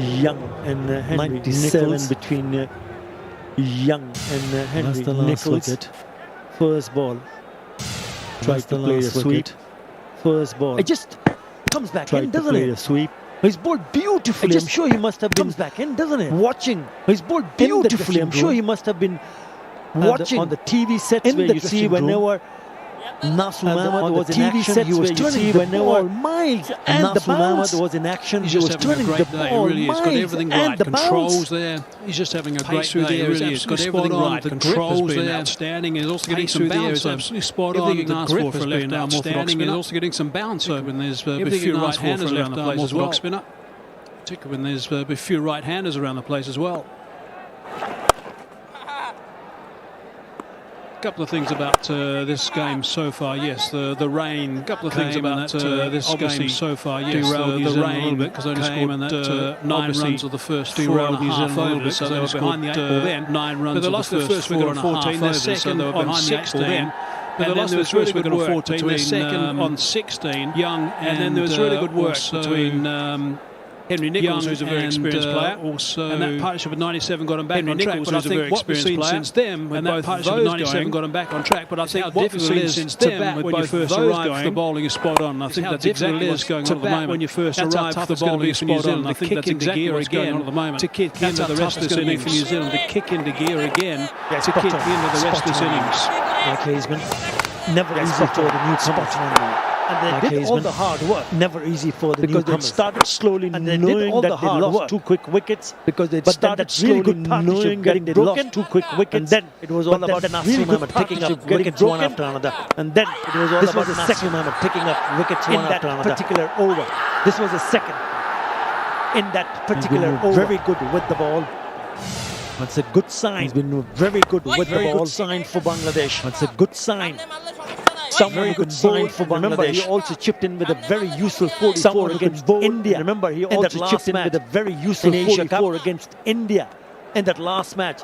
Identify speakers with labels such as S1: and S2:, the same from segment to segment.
S1: Young and Henry
S2: 97
S1: Nichols. Between Young and Henry
S2: the last
S1: Nichols.
S2: wicket.
S1: First ball. Tried to play a sweep. First ball.
S2: It just comes back in,
S1: Tried to
S2: doesn't
S1: play
S2: it?
S1: a sweep.
S2: He's bowled beautifully. I'm sure he must have been
S1: Comes back in, doesn't it?
S2: watching. He's bowled
S1: In the
S2: beautifully. I'm
S1: dressing
S2: sure
S1: room.
S2: he must have been
S1: Watching
S2: on the TV sets
S1: in
S2: where
S1: the
S2: you see
S1: dressing room.
S2: whenever Nasu Mahmad
S1: on
S2: was
S1: the
S2: in
S1: TV
S2: action,
S1: sets
S2: he was
S1: where you
S2: turning
S1: see
S2: the
S1: whenever
S2: ball miles and the
S1: Nasu Mahmad
S2: bounce.
S1: was in action.
S3: He's
S1: He
S3: just
S1: was
S3: having a
S1: turning
S3: great
S1: the
S3: day.
S1: ball
S3: Really, he's got
S1: miles
S3: everything
S1: and
S3: right.
S1: the
S3: Controls
S1: bounce.
S3: there. He's just having a great
S4: Pace through
S3: day.
S4: the air,
S3: Really,
S4: he's
S3: he's got
S4: absolutely
S3: everything
S4: spot on.
S3: right.
S4: The
S3: The
S4: grip
S3: controls
S4: has been
S3: there.
S4: outstanding.
S3: He's also getting
S4: Pace
S3: some
S4: through the air
S3: bounce.
S4: is absolutely spot
S3: Everything
S4: on.
S3: you can
S4: The
S3: ask
S4: grip
S3: for
S4: has
S3: a
S4: been
S3: left-arm
S4: outstanding.
S3: orthodox
S4: He's
S3: spinner.
S4: also getting some bounce.
S3: When there's a
S4: Everything
S3: few
S4: you can ask for
S3: right-handers
S4: a
S3: around the
S4: left-arm
S3: place as well.
S4: orthodox spinner.
S3: Particularly when there's a few right-handers around the place as well. A couple of things about this game so far. Yes, the rain. A couple of things about this game so far. Yes, the rain because only scored 9 runs of the first 4.5 overs, so they were behind the 8 ball then. 9 runs. But they lost their first wicket on 14. Their second on 16. But they lost their first wicket on 14. Their second on 16. Young, and then there was really good work between Henry Nichols, who's a very experienced player, and that partnership at 97 got him back on track. But I think what we've seen since them, and that partnership at 97 got him back on track. But I think what we've seen since them, when you first arrive, the bowling is spot on. I think that's exactly what's going on at the moment. When you first arrive, the bowling is spot on. I think that's exactly what's going on at the moment. To kick into the rest of this innings for New Zealand, to kick into gear again, to kick into the rest of this innings.
S2: Mike Hazeman, never easy for the newcomers. And they did all the hard work.
S1: Never easy for the
S2: Because they
S1: newcomers.
S2: started slowly
S1: And they
S2: knowing
S1: did all
S2: that
S1: the
S2: they
S1: hard
S2: lost
S1: work.
S2: 2 quick wickets.
S1: Because they
S2: But
S1: started
S2: that really
S1: slowly
S2: good partnership
S1: knowing
S2: getting
S1: that they
S2: broken.
S1: lost 2 quick wickets.
S2: And then it was all
S1: But
S2: about
S1: then
S2: the
S1: Nasu
S2: really
S1: Mahmad
S2: good
S1: picking
S2: partnership
S1: up
S2: getting
S1: wickets
S2: broken.
S1: one after another.
S2: And then it was all
S1: This
S2: about
S1: was the
S2: Nasu
S1: second
S2: Mahmad picking up wickets
S1: in
S2: one
S1: that
S2: after another.
S1: particular over.
S2: This was the second in that particular over.
S1: Very good with the ball.
S2: That's a good sign.
S1: He's been very good with the
S2: Very
S1: ball.
S2: good sign for Bangladesh.
S1: That's a good sign.
S2: Very good sign for
S1: Remember,
S2: Bangladesh.
S1: he also chipped in with a very useful 44
S2: Someone who
S1: against
S2: could bowl.
S1: India.
S2: Remember, he
S1: in that
S2: also
S1: last
S2: chipped in
S1: match
S2: with a very useful
S1: in Asia
S2: 44
S1: Cup
S2: against India in that last match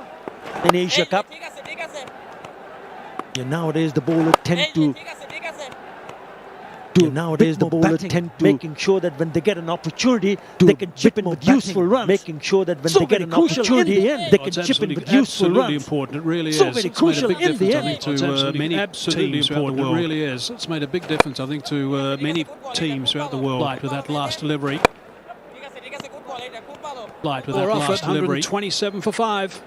S2: in Asia Cup.
S1: Yeah, nowadays the bowler tend to
S2: Nowadays the bowler tend to making sure that when they get an opportunity, they can chip in with useful runs. Making sure that when they get an opportunity, they can chip in with useful
S3: Absolutely
S2: runs.
S3: important. It really
S2: So
S3: is.
S2: very
S3: It's made a
S2: crucial
S3: big
S2: in the
S3: difference,
S2: end.
S3: I think, to many
S4: absolutely
S3: teams throughout the
S4: important.
S3: world.
S4: It
S3: really is. It's made a big difference, I think, to many teams throughout the world. Light with that last delivery. Light with that last delivery. 127 for 5.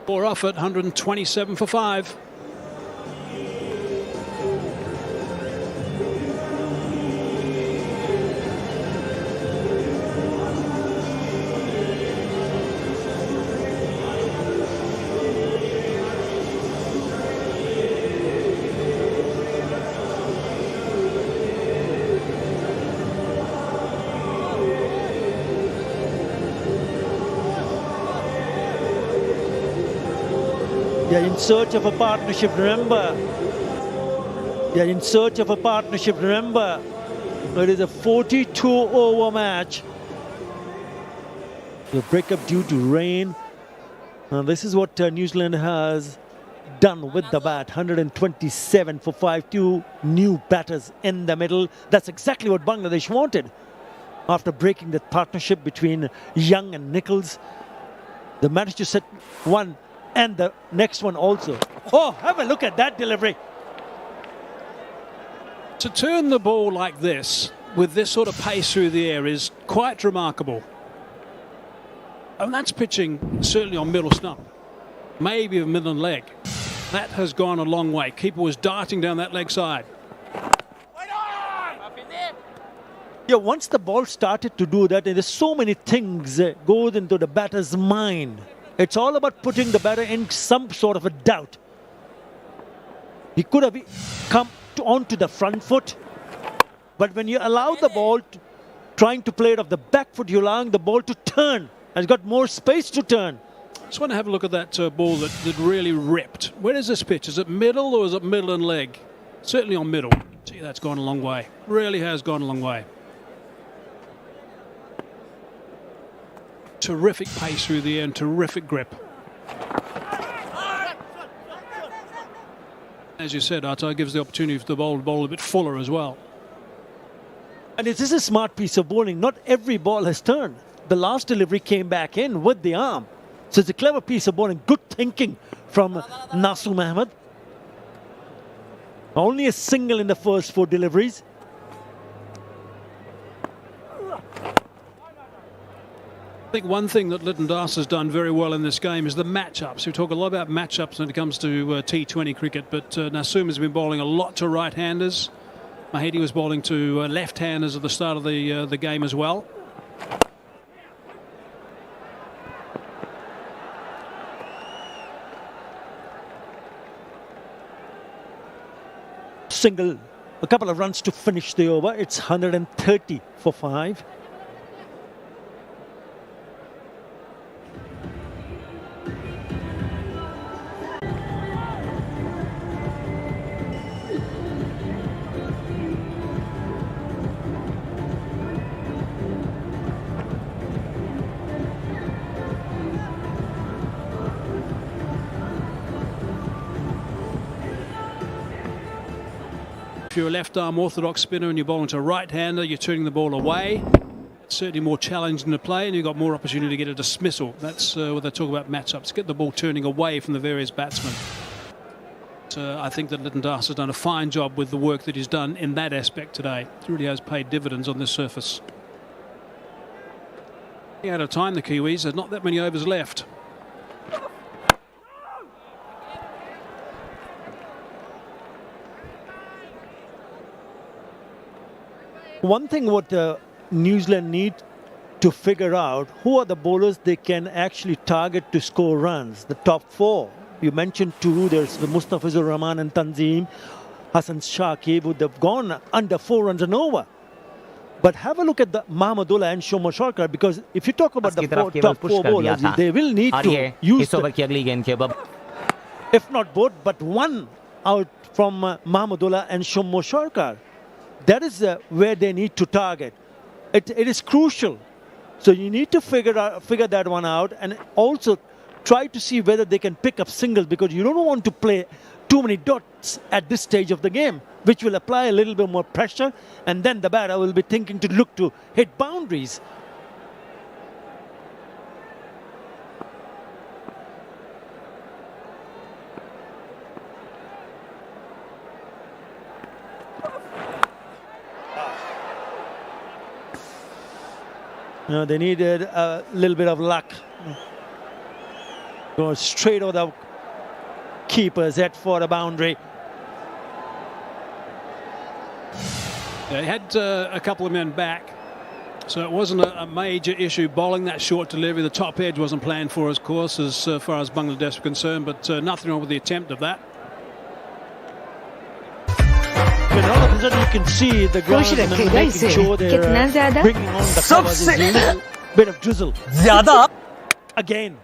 S3: 4 off at 127 for 5.
S2: They are in search of a partnership, remember. They are in search of a partnership, remember. It is a 42-over match. The breakup due to rain. Now this is what New Zealand has done with the bat. 127 for 5. 2 new batters in the middle. That's exactly what Bangladesh wanted. After breaking that partnership between Young and Nichols, they managed to set one and the next one also. Oh, have a look at that delivery.
S3: To turn the ball like this, with this sort of pace through the air, is quite remarkable. And that's pitching certainly on middle stump, maybe a middle leg. That has gone a long way. Keeper was darting down that leg side.
S2: Yeah, once the ball started to do that, and there's so many things goes into the batter's mind. It's all about putting the batter in some sort of a doubt. He could have come onto the front foot, but when you allow the ball, trying to play it off the back foot, you're allowing the ball to turn. Has got more space to turn.
S3: Just want to have a look at that ball that really ripped. Where is this pitch? Is it middle or is it middle and leg? Certainly on middle. Gee, that's gone a long way. Really has gone a long way. Terrific pace through the air and terrific grip. As you said, Artai gives the opportunity for the ball to bowl a bit fuller as well.
S2: And this is a smart piece of bowling. Not every ball has turned. the last delivery came back in with the arm. So it's a clever piece of bowling. Good thinking from Nasu Ahmed. Only a single in the first 4 deliveries.
S3: I think one thing that Lytton Das has done very well in this game is the matchups. We talk a lot about matchups when it comes to T20 cricket, but Nasum has been bowling a lot to right-handers. Mahedi was bowling to left-handers at the start of the game as well.
S2: Single, a couple of runs to finish the over. It's 130 for 5.
S3: If you're a left-arm orthodox spinner and you're bowling to a right-hander, you're turning the ball away. It's certainly more challenging to play, and you've got more opportunity to get a dismissal. That's what they talk about matchups. Get the ball turning away from the various batsmen. So I think that Lytton Das has done a fine job with the work that he's done in that aspect today. It really has paid dividends on this surface. Out of time, the Kiwis. There's not that many overs left.
S2: One thing what New Zealand need to figure out, who are the bowlers they can actually target to score runs, the top 4. You mentioned 2, there's the Mustafizur Rahman and Tanzim, Hassan Shakib, who have gone under 4 runs and over. But have a look at the Mahmudullah and Shomo Sharkar, because if you talk about the top 4 bowlers, they will need to use if not both, but one out from Mahmudullah and Shomo Sharkar. That is where they need to target. It is crucial. So you need to figure that one out, and also try to see whether they can pick up singles, because you don't want to play too many dots at this stage of the game, which will apply a little bit more pressure, and then the batter will be thinking to look to hit boundaries. They needed a little bit of luck. Go straight over the keeper's head for the boundary.
S3: They had a couple of men back, so it wasn't a major issue bowling that short delivery. The top edge wasn't planned for, of course, as far as Bangladesh were concerned, but nothing wrong with the attempt of that.
S2: When all of a sudden you can see the ground making sure they're bringing on the covers. A bit of drizzle. Again.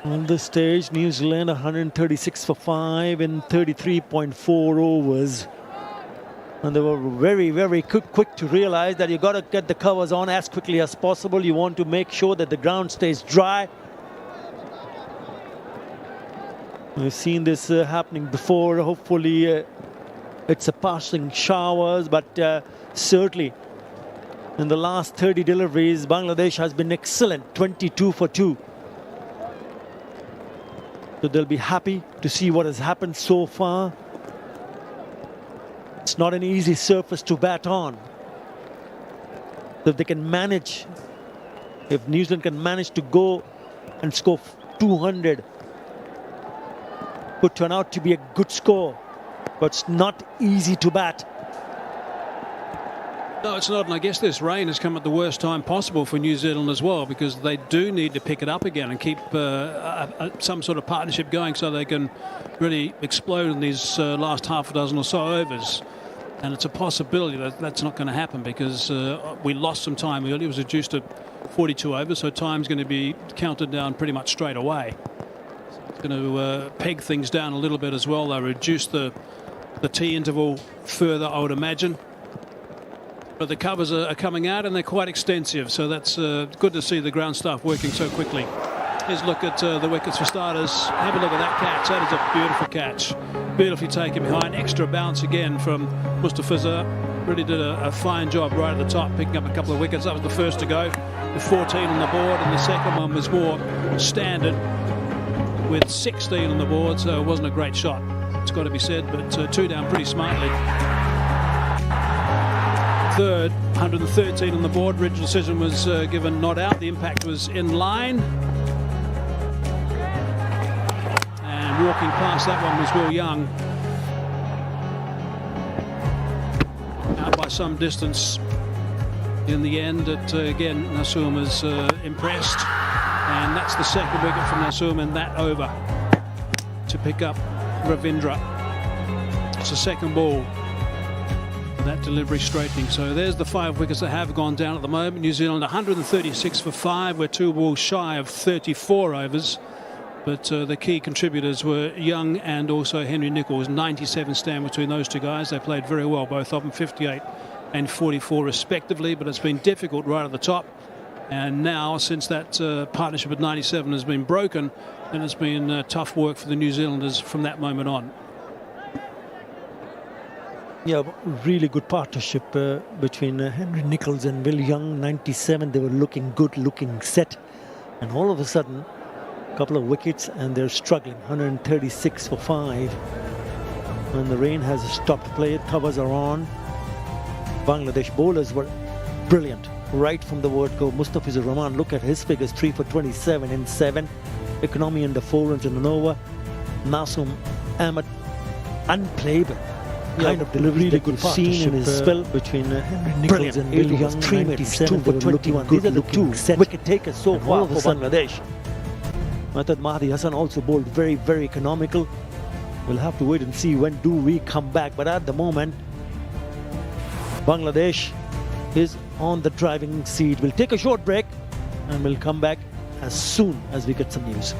S2: On this stage, New Zealand 136 for 5 in 33.4 overs. And they were very, very quick to realize that you got to get the covers on as quickly as possible. You want to make sure that the ground stays dry. We've seen this happening before. Hopefully it's a passing showers, but certainly in the last 30 deliveries, Bangladesh has been excellent, 22 for 2. So they'll be happy to see what has happened so far. It's not an easy surface to bat on. So if they can manage, if New Zealand can manage to go and score 200, could turn out to be a good score, but it's not easy to bat.
S3: No, it's not, and I guess this rain has come at the worst time possible for New Zealand as well, because they do need to pick it up again and keep some sort of partnership going so they can really explode in these last half a dozen or so overs. And it's a possibility that that's not going to happen, because we lost some time early. It was reduced to 42 overs, so time's going to be counted down pretty much straight away. Going to peg things down a little bit as well. They reduce the tea interval further, I would imagine. But the covers are coming out, and they're quite extensive, so that's good to see the ground staff working so quickly. Here's a look at the wickets for starters. Have a look at that catch. That is a beautiful catch. Beautifully taken behind. Extra bounce again from Mustafizur really did a fine job right at the top, picking up a couple of wickets. That was the first to go, with 14 on the board, and the second one was more standard with 16 on the board, so it wasn't a great shot, it's got to be said, but 2 down pretty smartly. Third, 113 on the board. Original decision was given not out. The impact was in line. And walking past that one was Will Young. Out by some distance in the end. Again, Nasum is impressed. And that's the second wicket from Nasum in that over to pick up Ravindra. It's the second ball. That delivery straightening. So there's the 5 wickets that have gone down at the moment. New Zealand 136 for 5. We're 2 balls shy of 34 overs. But the key contributors were Young and also Henry Nicholls. 97 stand between those 2 guys. They played very well, both of them, 58 and 44 respectively. But it's been difficult right at the top. And now, since that partnership at 97 has been broken, then it's been tough work for the New Zealanders from that moment on.
S2: Yeah, really good partnership between Henry Nicholls and Will Young. 97, they were looking good, looking set. And all of a sudden, a couple of wickets and they're struggling. 136 for 5. And the rain has stopped play. Covers are on. Bangladesh bowlers were brilliant right from the word go. Mustafizur Rahman, look at his figures. 3 for 27 in 7. Economy under 4 runs in an over. Nasum Ahmed, unplayable. Kind of delivery really good seen in his spell between Henry Nicholls and Will Young. 3 2 for 21. These are the 2 wicket takers so far for Bangladesh. I thought Mahdi Hassan also bowled very, very economical. We'll have to wait and see when do we come back. But at the moment, Bangladesh is on the driving seat. We'll take a short break and we'll come back as soon as we get some news.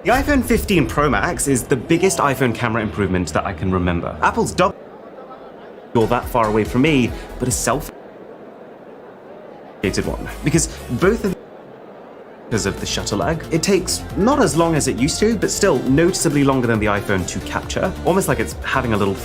S4: The iPhone 15 Pro Max is the biggest iPhone camera improvement that I can remember. Apple's double you're that far away from me, but a self-created one. Because both of because of the shutter lag, it takes not as long as it used to, but still noticeably longer than the iPhone to capture. Almost like it's having a little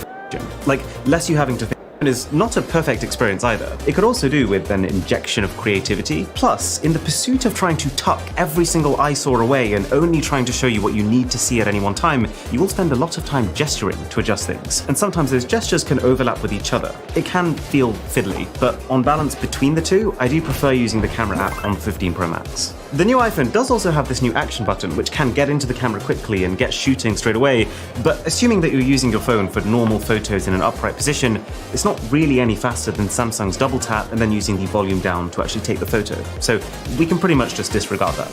S4: like less you having to is not a perfect experience either. It could also do with an injection of creativity. Plus, in the pursuit of trying to tuck every single eyesore away and only trying to show you what you need to see at any one time, you will spend a lot of time gesturing to adjust things. And sometimes those gestures can overlap with each other. It can feel fiddly, but on balance between the two, I do prefer using the camera app on 15 Pro Max. The new iPhone does also have this new action button, which can get into the camera quickly and get shooting straight away, but assuming that you're using your phone for normal photos in an upright position, it's not really any faster than Samsung's double tap and then using the volume down to actually take the photo. So we can pretty much just disregard that.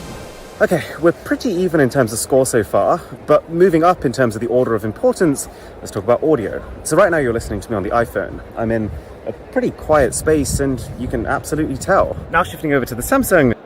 S4: Okay, we're pretty even in terms of score so far, but moving up in terms of the order of importance, let's talk about audio. So right now you're listening to me on the iPhone. I'm in a pretty quiet space and you can absolutely tell. Now shifting over to the Samsung,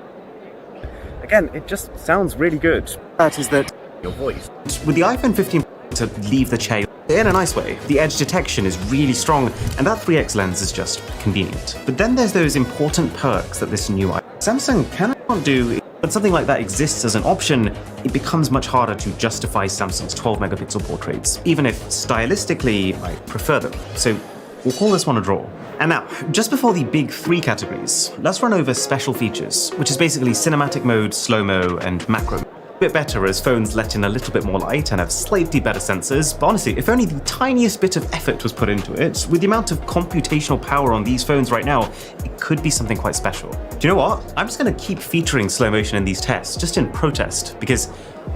S4: again, it just sounds really good. That is that your voice. With the iPhone 15 to leave the chair in a nice way, the edge detection is really strong and that 3x lens is just convenient. But then there's those important perks that this new Samsung cannot do. When something like that exists as an option, it becomes much harder to justify Samsung's 12 megapixel portraits, even if stylistically I prefer them. So we'll call this one a draw. And now, just before the big three categories, let's run over special features, which is basically cinematic mode, slow-mo, and macro mode. A bit better as phones let in a little bit more light and have slightly better sensors, but honestly, if only the tiniest bit of effort was put into it, with the amount of computational power on these phones right now, it could be something quite special. Do you know what? I'm just going to keep featuring slow motion in these tests, just in protest, because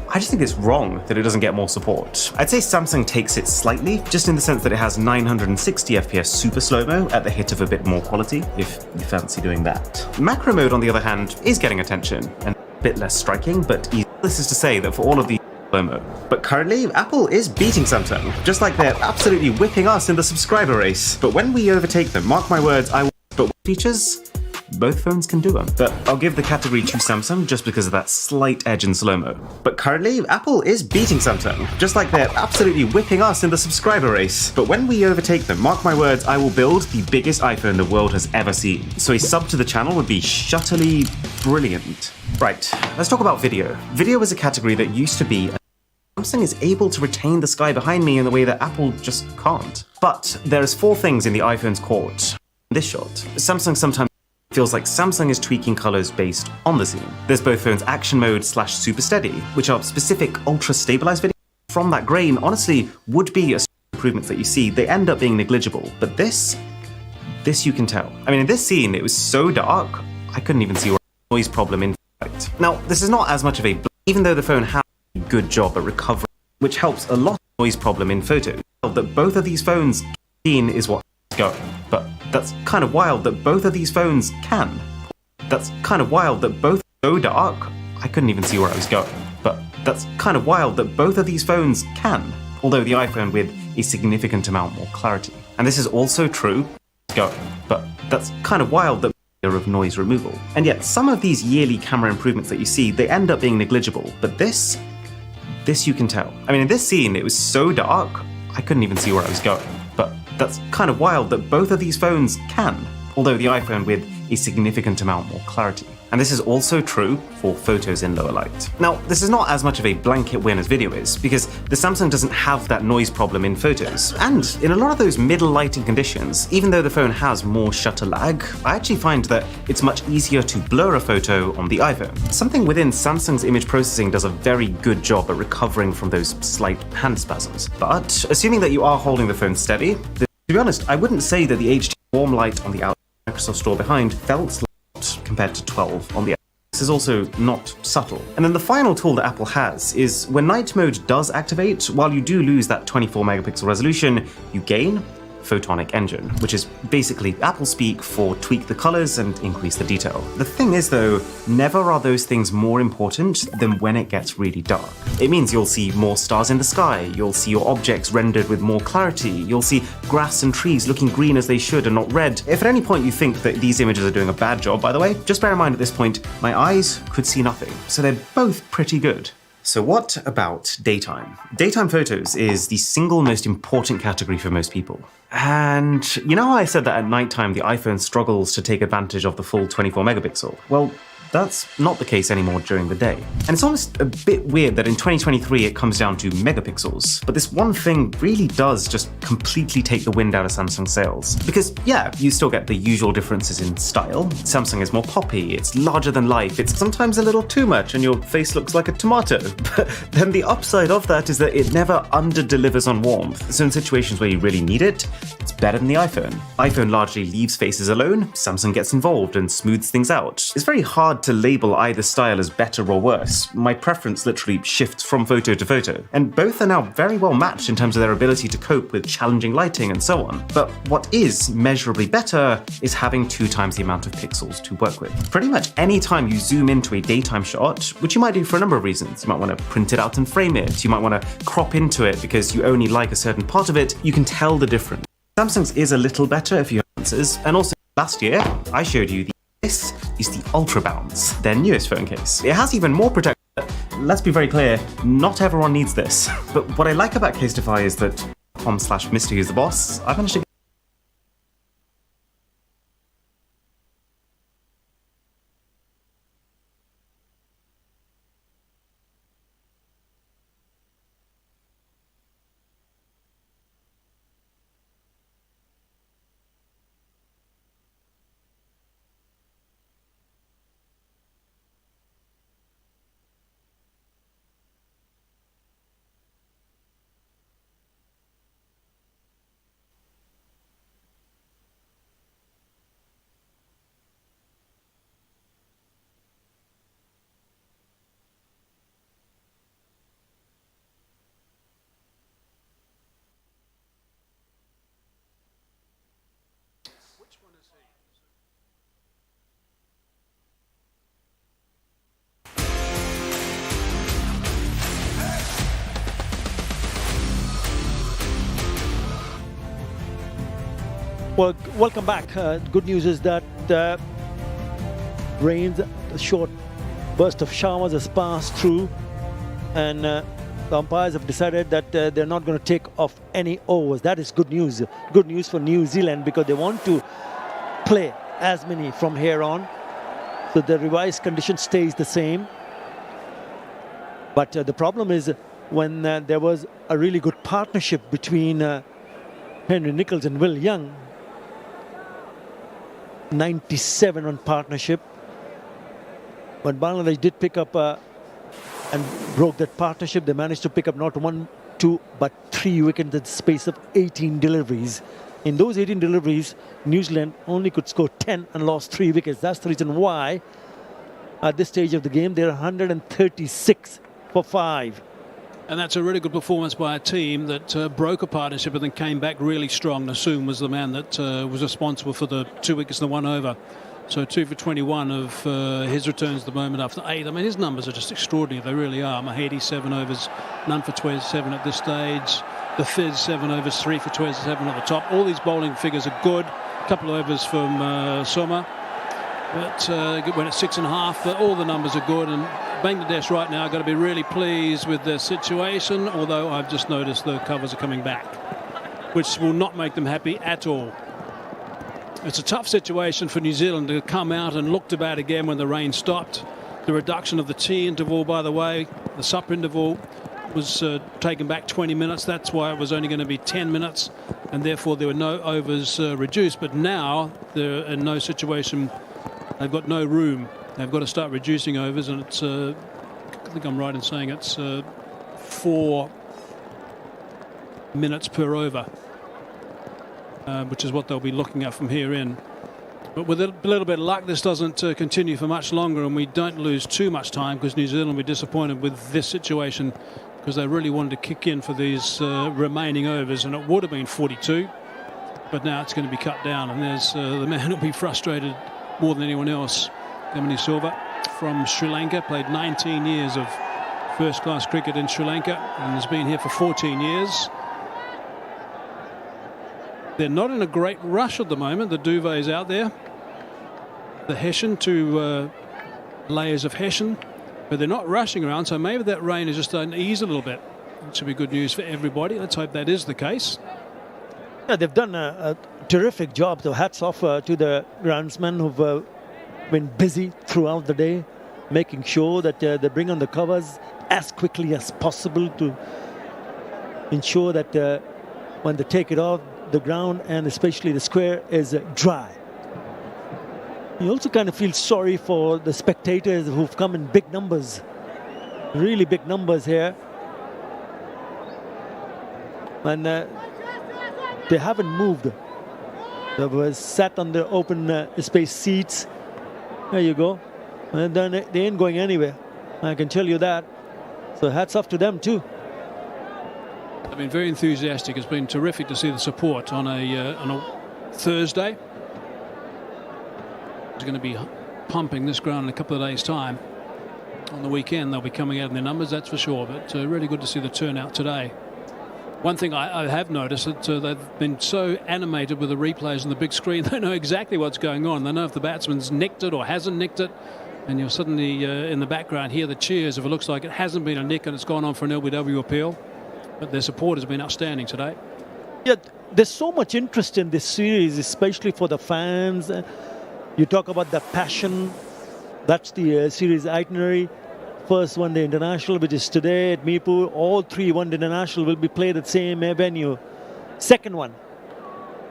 S4: I just think it's wrong that it doesn't get more support. I'd say Samsung takes it slightly, just in the sense that it has 960 FPS super slow-mo at the hit of a bit more quality, if you fancy doing that. Macro mode, on the other hand, is getting attention, and a bit less striking, but easy. This is to say that for all of the slow-mo. But currently, Apple is beating Samsung, just like they're absolutely whipping us in the subscriber race. But when we overtake them, mark my words, I will. But what features? Both phones can do them. But I'll give the category to Samsung just because of that slight edge in slow-mo. But currently, Apple is beating Samsung, just like they're absolutely whipping us in the subscriber race. But when we overtake them, mark my words, I will build the biggest iPhone the world has ever seen. So a sub to the channel would be shutterly brilliant. Right, let's talk about video. Video is a category that used to be Samsung is able to retain the sky behind me in a way that Apple just can't. But there's four things in the iPhone's court. In this shot, Samsung sometimes feels like Samsung is tweaking colors based on the scene. There's both phones action mode / super steady, which are specific ultra stabilized videos. From that grain, honestly, would be a improvements that you see, they end up being negligible. But this you can tell. I mean, in this scene, it was so dark, I couldn't even see where the noise problem in flight. Now, this is not as much of a, even though the phone has a good job at recovering, which helps a lot of noise problem in photos. That both of these phones scene is what's going. But that's kind of wild that both of these phones can. That's kind of wild that both are so dark, I couldn't even see where I was going. But that's kind of wild that both of these phones can, although the iPhone with a significant amount more clarity. And this is also true, but that's kind of wild that of noise removal. And yet some of these yearly camera improvements that you see, they end up being negligible. But this you can tell. I mean, in this scene, it was so dark, I couldn't even see where I was going. But that's kind of wild that both of these phones can, although the iPhone with a significant amount more clarity. And this is also true for photos in lower light. Now, this is not as much of a blanket win as video is, because the Samsung doesn't have that noise problem in photos. And in a lot of those middle lighting conditions, even though the phone has more shutter lag, I actually find that it's much easier to blur a photo on the iPhone. Something within Samsung's image processing does a very good job at recovering from those slight hand spasms. But assuming that you are holding the phone steady, to be honest, I wouldn't say that the HD warm light on the outside Microsoft Store behind felt compared to 12 on the other. This is also not subtle. And then the final tool that Apple has is when night mode does activate, while you do lose that 24 megapixel resolution, you gain photonic engine, which is basically Apple speak for tweak the colors and increase the detail. The thing is though, never are those things more important than when it gets really dark. It means you'll see more stars in the sky, you'll see your objects rendered with more clarity, you'll see grass and trees looking green as they should and not red. If at any point you think that these images are doing a bad job, by the way, just bear in mind at this point, my eyes could see nothing, so they're both pretty good. So what about daytime? Daytime photos is the single most important category for most people. And you know how I said that at nighttime the iPhone struggles to take advantage of the full 24 megapixel? Well, that's not the case anymore during the day. And it's almost a bit weird that in 2023 it comes down to megapixels. But this one thing really does just completely take the wind out of Samsung sails. Because yeah, you still get the usual differences in style. Samsung is more poppy, it's larger than life, it's sometimes a little too much and your face looks like a tomato. But then the upside of that is that it never under-delivers on warmth. So in situations where you really need it, it's better than the iPhone. iPhone largely leaves faces alone, Samsung gets involved and smooths things out. It's very hard to label either style as better or worse. My preference literally shifts from photo to photo. And both are now very well matched in terms of their ability to cope with challenging lighting and so on. But what is measurably better is having 2 times the amount of pixels to work with. Pretty much any time you zoom into a daytime shot, which you might do for a number of reasons, you might want to print it out and frame it, you might want to crop into it because you only like a certain part of it, you can tell the difference. Samsung's is a little better if you have answers, and also last year I showed you this is the Ultra Bounce, their newest phone case. It has even more protection. Let's be very clear, not everyone needs this. But what I like about Casetify is that .com/Mr. Who's the Boss, I've managed to
S2: Well, welcome back. Good news is that rains, a short burst of showers has passed through, and the umpires have decided that they're not going to take off any overs. That is good news. Good news for New Zealand because they want to play as many from here on. So the revised condition stays the same. But the problem is when there was a really good partnership between Henry Nicholls and Will Young, 97 on partnership, but Bangladesh did pick up and broke that partnership. They managed to pick up not 1, 2, but 3 wickets in the space of 18 deliveries. In those 18 deliveries, New Zealand only could score 10 and lost 3 wickets. That's the reason why at this stage of the game they're 136 for 5.
S3: And that's a really good performance by a team that broke a partnership and then came back really strong. Nassoum was the man that was responsible for the 2 wickets and the 1 over. So 2 for 21 of his returns at the moment after 8. I mean, his numbers are just extraordinary. They really are. Mahedi, 7 overs, none for 27 at this stage. The Fizz, 7 overs, 3 for 27 at the top. All these bowling figures are good. A couple of overs from Soma. But when it's 6.5, all the numbers are good. And Bangladesh right now are going to be really pleased with their situation, although I've just noticed the covers are coming back, which will not make them happy at all. It's a tough situation for New Zealand to come out and look to bat again when the rain stopped. The reduction of the tea interval, by the way, the sup interval was taken back 20 minutes. That's why it was only going to be 10 minutes, and therefore there were no overs reduced. But now they're in no situation. They've got no room. They've got to start reducing overs, and it's, I think I'm right in saying it's 4 minutes per over, which is what they'll be looking at from here in. But with a little bit of luck, this doesn't continue for much longer, and we don't lose too much time, because New Zealand will be disappointed with this situation, because they really wanted to kick in for these remaining overs, and it would have been 42, but now it's going to be cut down, and there's the man who'll be frustrated more than anyone else. Kamini Silva from Sri Lanka, played 19 years of first-class cricket in Sri Lanka and has been here for 14 years. They're not in a great rush at the moment. The Duvet's out there. The Hessian, 2 layers of Hessian. but they're not rushing around, so maybe that rain is just starting to ease a little bit. It should be good news for everybody. Let's hope that is the case.
S2: Yeah, they've done a terrific job. So hats off to the groundsmen who've been busy throughout the day, making sure that they bring on the covers as quickly as possible to ensure that when they take it off, the ground and especially the square is dry. You also kind of feel sorry for the spectators who've come in big numbers, really big numbers here. And they haven't moved. They were sat on the open space seats. There you go. And then they ain't going anywhere. I can tell you that. So hats off to them too.
S3: I've been very enthusiastic. It's been terrific to see the support on a Thursday. It's going to be pumping this ground in a couple of days' time. On the weekend, they'll be coming out in their numbers, that's for sure. But really good to see the turnout today. One thing I have noticed that they've been so animated with the replays on the big screen, they know exactly what's going on. They know if the batsman's nicked it or hasn't nicked it. And you'll suddenly, in the background, hear the cheers if it looks like it hasn't been a nick and it's gone on for an LBW appeal. But their support has been outstanding today.
S2: Yeah, there's so much interest in this series, especially for the fans. You talk about the passion. That's the series itinerary. First one-day international, which is today at Mirpur. All three one-day international will be played at the same venue. Second one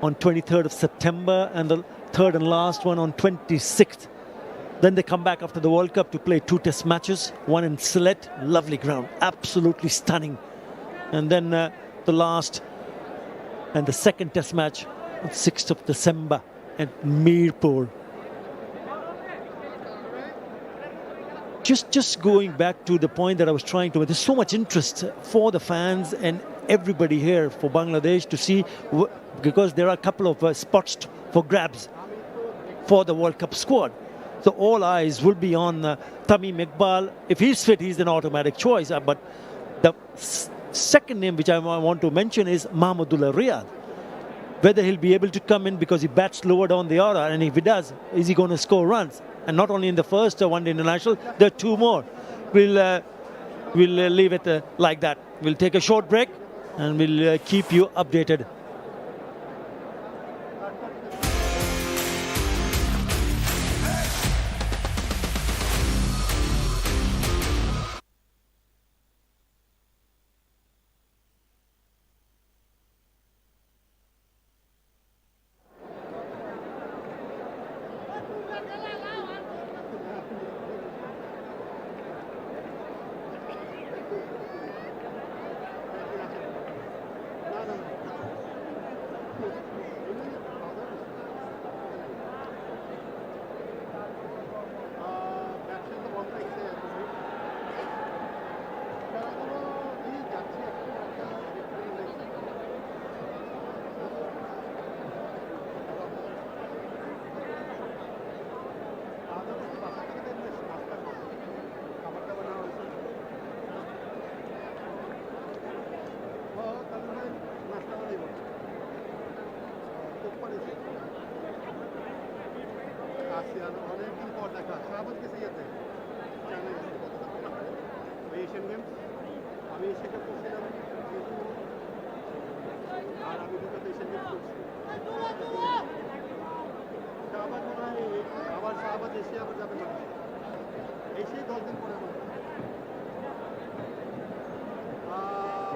S2: on 23rd of September, and the third and last one on 26th. Then they come back after the World Cup to play 2 test matches. One in Sylhet, lovely ground, absolutely stunning. And then the last and the second test match on 6th of December at Mirpur. Just going back to the point that I was trying to make, there's so much interest for the fans and everybody here for Bangladesh to see, because there are a couple of spots for grabs for the World Cup squad. So all eyes will be on Tamim Iqbal. If he's fit, he's an automatic choice. But the second name which I want to mention is Mahmudullah Riyad. Whether he'll be able to come in because he bats lower down the order, and if he does, is he going to score runs? And not only in the first one-day international, there are 2 more. We'll leave it like that. We'll take a short break and we'll keep you updated.
S5: অনেকদিন পর দেখা শাহবাজ গেছে ইয়েতে Asian games আমি সেটা করছিলাম আর আমি দুটোতে এশিয়ান গেমস করছি শাহবাজ মনে হয় আবার শাহবাজ এশিয়া আবার যাবে না এসে 10 দিন পরে আমার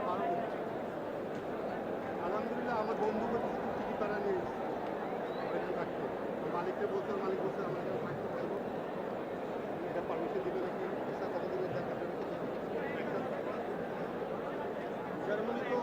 S5: 12 দিন আলহামদুলিল্লাহ আমার বন্ধু বলছে টিকিট ভাড়া নিয়ে থাকতে মালিককে বলতে মালিক বলছে আমরা থাকতে পারবো এটা পারমিশন দিবে নাকি ভিসা কত দিনের দেখা জার্মানি তো